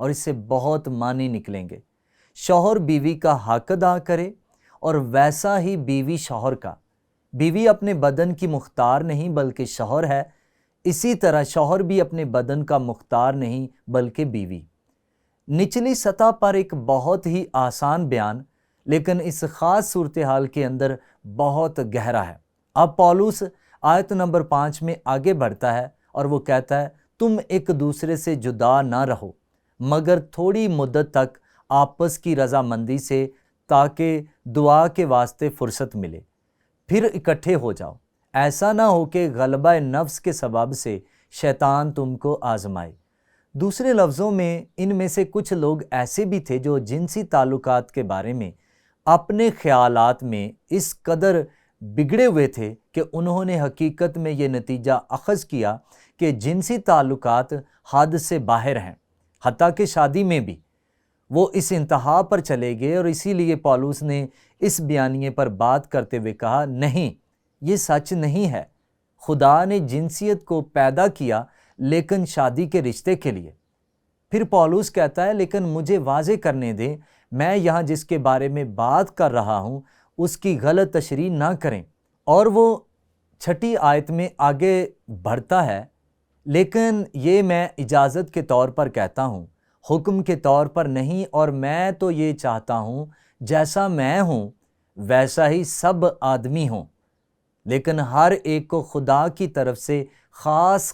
اور اس سے بہت معنی نکلیں گے۔ شوہر بیوی کا حق ادا کرے اور ویسا ہی بیوی شوہر کا۔ بیوی اپنے بدن کی مختار نہیں بلکہ شوہر ہے، اسی طرح شوہر بھی اپنے بدن کا مختار نہیں بلکہ بیوی۔ نچلی سطح پر ایک بہت ہی آسان بیان، لیکن اس خاص صورتحال کے اندر بہت گہرا ہے۔ اب پولس آیت نمبر 5 میں آگے بڑھتا ہے اور وہ کہتا ہے، تم ایک دوسرے سے جدا نہ رہو مگر تھوڑی مدت تک آپس کی رضامندی سے، تاکہ دعا کے واسطے فرصت ملے، پھر اکٹھے ہو جاؤ۔ ایسا نہ ہو کہ غلبہ نفس کے سبب سے شیطان تم کو آزمائے۔ دوسرے لفظوں میں ان میں سے کچھ لوگ ایسے بھی تھے جو جنسی تعلقات کے بارے میں اپنے خیالات میں اس قدر بگڑے ہوئے تھے کہ انہوں نے حقیقت میں یہ نتیجہ اخذ کیا کہ جنسی تعلقات حد سے باہر ہیں، حتیٰ کہ شادی میں بھی۔ وہ اس انتہا پر چلے گئے اور اسی لیے پولس نے اس بیانیے پر بات کرتے ہوئے کہا، نہیں، یہ سچ نہیں ہے۔ خدا نے جنسیت کو پیدا کیا لیکن شادی کے رشتے کے لیے۔ پھر پولس کہتا ہے، لیکن مجھے واضح کرنے دیں، میں یہاں جس کے بارے میں بات کر رہا ہوں اس کی غلط تشریح نہ کریں۔ اور وہ 6 آیت میں آگے بڑھتا ہے، لیکن یہ میں اجازت کے طور پر کہتا ہوں، حکم کے طور پر نہیں، اور میں تو یہ چاہتا ہوں جیسا میں ہوں ویسا ہی سب آدمی ہوں، لیکن ہر ایک کو خدا کی طرف سے خاص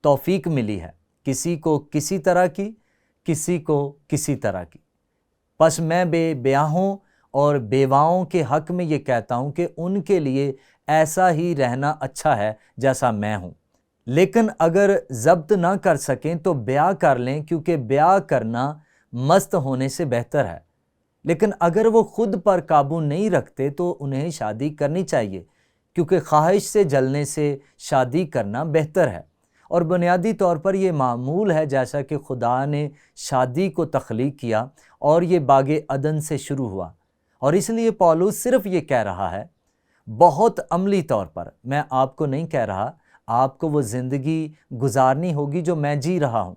توفیق ملی ہے، کسی کو کسی طرح کی، کسی کو کسی طرح کی۔ پس میں بے بیاہوں اور بیواؤں کے حق میں یہ کہتا ہوں کہ ان کے لیے ایسا ہی رہنا اچھا ہے جیسا میں ہوں، لیکن اگر ضبط نہ کر سکیں تو بیاہ کر لیں، کیونکہ بیاہ کرنا مست ہونے سے بہتر ہے۔ لیکن اگر وہ خود پر قابو نہیں رکھتے تو انہیں شادی کرنی چاہیے، کیونکہ خواہش سے جلنے سے شادی کرنا بہتر ہے۔ اور بنیادی طور پر یہ معمول ہے جیسا کہ خدا نے شادی کو تخلیق کیا اور یہ باغ عدن سے شروع ہوا۔ اور اس لیے پولس صرف یہ کہہ رہا ہے، بہت عملی طور پر، میں آپ کو نہیں کہہ رہا، آپ کو وہ زندگی گزارنی ہوگی جو میں جی رہا ہوں،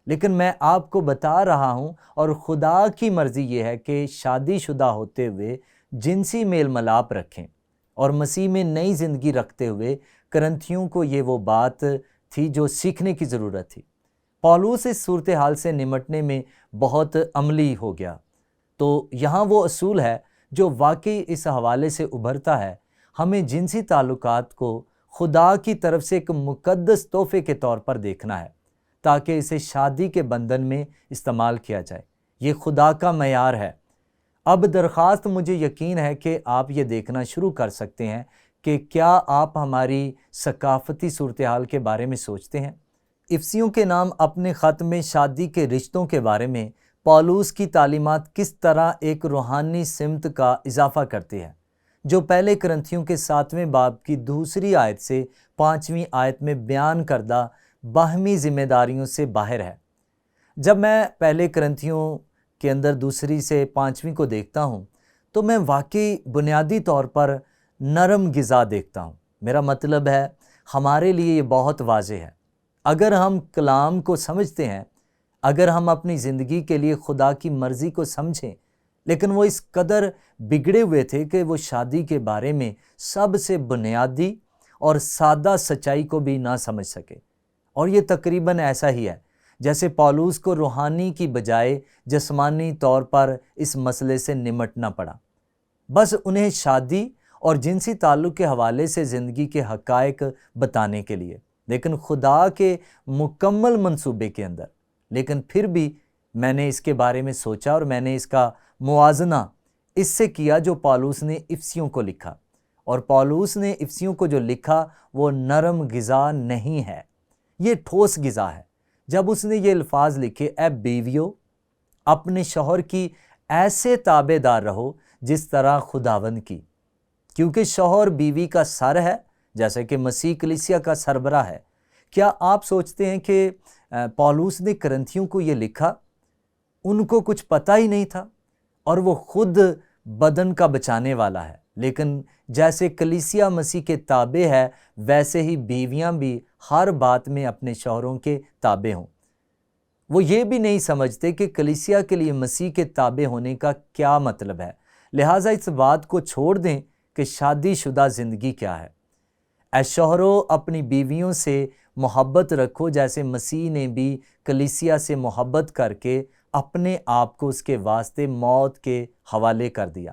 لیکن میں آپ کو بتا رہا ہوں، اور خدا کی مرضی یہ ہے کہ شادی شدہ ہوتے ہوئے جنسی میل ملاپ رکھیں، اور مسیح میں نئی زندگی رکھتے ہوئے کرنتھیوں کو یہ وہ بات تھی جو سیکھنے کی ضرورت تھی۔ پولس اس صورتحال سے نمٹنے میں بہت عملی ہو گیا۔ تو یہاں وہ اصول ہے جو واقعی اس حوالے سے ابھرتا ہے، ہمیں جنسی تعلقات کو خدا کی طرف سے ایک مقدس تحفے کے طور پر دیکھنا ہے، تاکہ اسے شادی کے بندھن میں استعمال کیا جائے۔ یہ خدا کا معیار ہے۔ اب درخواست، مجھے یقین ہے کہ آپ یہ دیکھنا شروع کر سکتے ہیں کہ کیا آپ ہماری ثقافتی صورتحال کے بارے میں سوچتے ہیں۔ افسیوں کے نام اپنے خط میں شادی کے رشتوں کے بارے میں پولس کی تعلیمات کس طرح ایک روحانی سمت کا اضافہ کرتی ہے، جو پہلے کرنتھیوں کے 7ویں باب کی 2 آیت سے 5ویں آیت میں بیان کردہ باہمی ذمہ داریوں سے باہر ہے۔ جب میں پہلے کرنتھیوں کے اندر 2 سے 5ویں کو دیکھتا ہوں تو میں واقعی بنیادی طور پر نرم غذا دیکھتا ہوں۔ میرا مطلب ہے ہمارے لیے یہ بہت واضح ہے۔ اگر ہم کلام کو سمجھتے ہیں، اگر ہم اپنی زندگی کے لیے خدا کی مرضی کو سمجھیں، لیکن وہ اس قدر بگڑے ہوئے تھے کہ وہ شادی کے بارے میں سب سے بنیادی اور سادہ سچائی کو بھی نہ سمجھ سکے۔ اور یہ تقریباً ایسا ہی ہے جیسے پولس کو روحانی کی بجائے جسمانی طور پر اس مسئلے سے نمٹنا پڑا۔ بس انہیں شادی اور جنسی تعلق کے حوالے سے زندگی کے حقائق بتانے کے لیے، لیکن خدا کے مکمل منصوبے کے اندر۔ لیکن پھر بھی میں نے اس کے بارے میں سوچا اور میں نے اس کا موازنہ اس سے کیا جو پولس نے افسیوں کو لکھا، اور پولس نے افسیوں کو جو لکھا وہ نرم غذا نہیں ہے، یہ ٹھوس غذا ہے۔ جب اس نے یہ الفاظ لکھے، اے بیویو اپنے شوہر کی ایسے تابع دار رہو جس طرح خداوند کی، کیونکہ شوہر بیوی کا سر ہے جیسے کہ مسیح کلیسیا کا سربراہ ہے۔ کیا آپ سوچتے ہیں کہ پولس نے کرنتھیوں کو یہ لکھا؟ ان کو کچھ پتہ ہی نہیں تھا، اور وہ خود بدن کا بچانے والا ہے، لیکن جیسے کلیسیا مسیح کے تابع ہے ویسے ہی بیویاں بھی ہر بات میں اپنے شوہروں کے تابع ہوں۔ وہ یہ بھی نہیں سمجھتے کہ کلیسیا کے لیے مسیح کے تابع ہونے کا کیا مطلب ہے، لہٰذا اس بات کو چھوڑ دیں کہ شادی شدہ زندگی کیا ہے۔ اے شوہرو، اپنی بیویوں سے محبت رکھو جیسے مسیح نے بھی کلیسیا سے محبت کر کے اپنے آپ کو اس کے واسطے موت کے حوالے کر دیا،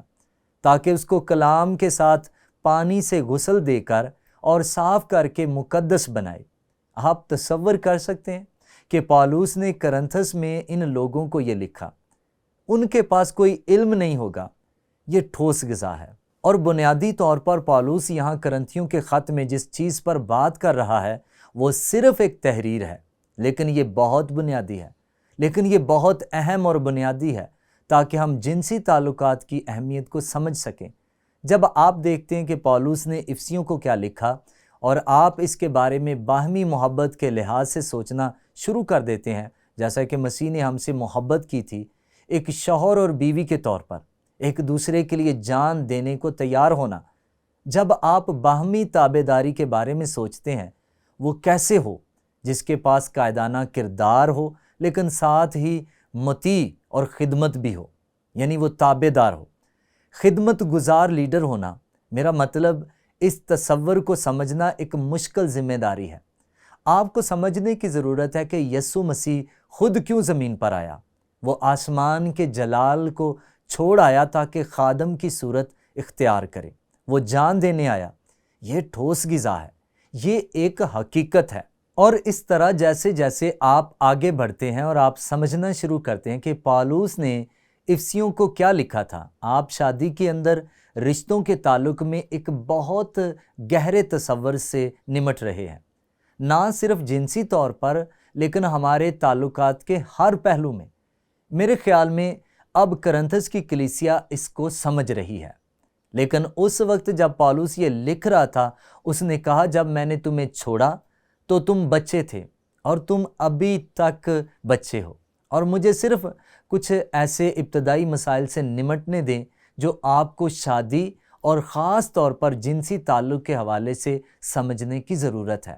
تاکہ اس کو کلام کے ساتھ پانی سے غسل دے کر اور صاف کر کے مقدس بنائے۔ آپ تصور کر سکتے ہیں کہ پالوس نے کرنتھس میں ان لوگوں کو یہ لکھا، ان کے پاس کوئی علم نہیں ہوگا، یہ ٹھوس غذا ہے۔ اور بنیادی طور پر پالوس یہاں کرنتھیوں کے خط میں جس چیز پر بات کر رہا ہے وہ صرف ایک تحریر ہے، لیکن یہ بہت بنیادی ہے، لیکن یہ بہت اہم اور بنیادی ہے تاکہ ہم جنسی تعلقات کی اہمیت کو سمجھ سکیں۔ جب آپ دیکھتے ہیں کہ پالوس نے افسیوں کو کیا لکھا اور آپ اس کے بارے میں باہمی محبت کے لحاظ سے سوچنا شروع کر دیتے ہیں، جیسا کہ مسیح نے ہم سے محبت کی تھی، ایک شوہر اور بیوی کے طور پر ایک دوسرے کے لیے جان دینے کو تیار ہونا، جب آپ باہمی تابع داری کے بارے میں سوچتے ہیں، وہ کیسے ہو؟ جس کے پاس قائدانہ کردار ہو لیکن ساتھ ہی مطیع اور خدمت بھی ہو، یعنی وہ تابع دار ہو۔ خدمت گزار لیڈر ہونا، میرا مطلب اس تصور کو سمجھنا ایک مشکل ذمہ داری ہے۔ آپ کو سمجھنے کی ضرورت ہے کہ یسوع مسیح خود کیوں زمین پر آیا۔ وہ آسمان کے جلال کو چھوڑ آیا تاکہ خادم کی صورت اختیار کرے، وہ جان دینے آیا۔ یہ ٹھوس غذا ہے، یہ ایک حقیقت ہے۔ اور اس طرح جیسے جیسے آپ آگے بڑھتے ہیں اور آپ سمجھنا شروع کرتے ہیں کہ پالوس نے افسیوں کو کیا لکھا تھا، آپ شادی کے اندر رشتوں کے تعلق میں ایک بہت گہرے تصور سے نمٹ رہے ہیں، نہ صرف جنسی طور پر لیکن ہمارے تعلقات کے ہر پہلو میں۔ میرے خیال میں اب کرنتھس کی کلیسیا اس کو سمجھ رہی ہے، لیکن اس وقت جب پالوس یہ لکھ رہا تھا، اس نے کہا جب میں نے تمہیں چھوڑا تو تم بچے تھے اور تم ابھی تک بچے ہو، اور مجھے صرف کچھ ایسے ابتدائی مسائل سے نمٹنے دیں جو آپ کو شادی اور خاص طور پر جنسی تعلق کے حوالے سے سمجھنے کی ضرورت ہے۔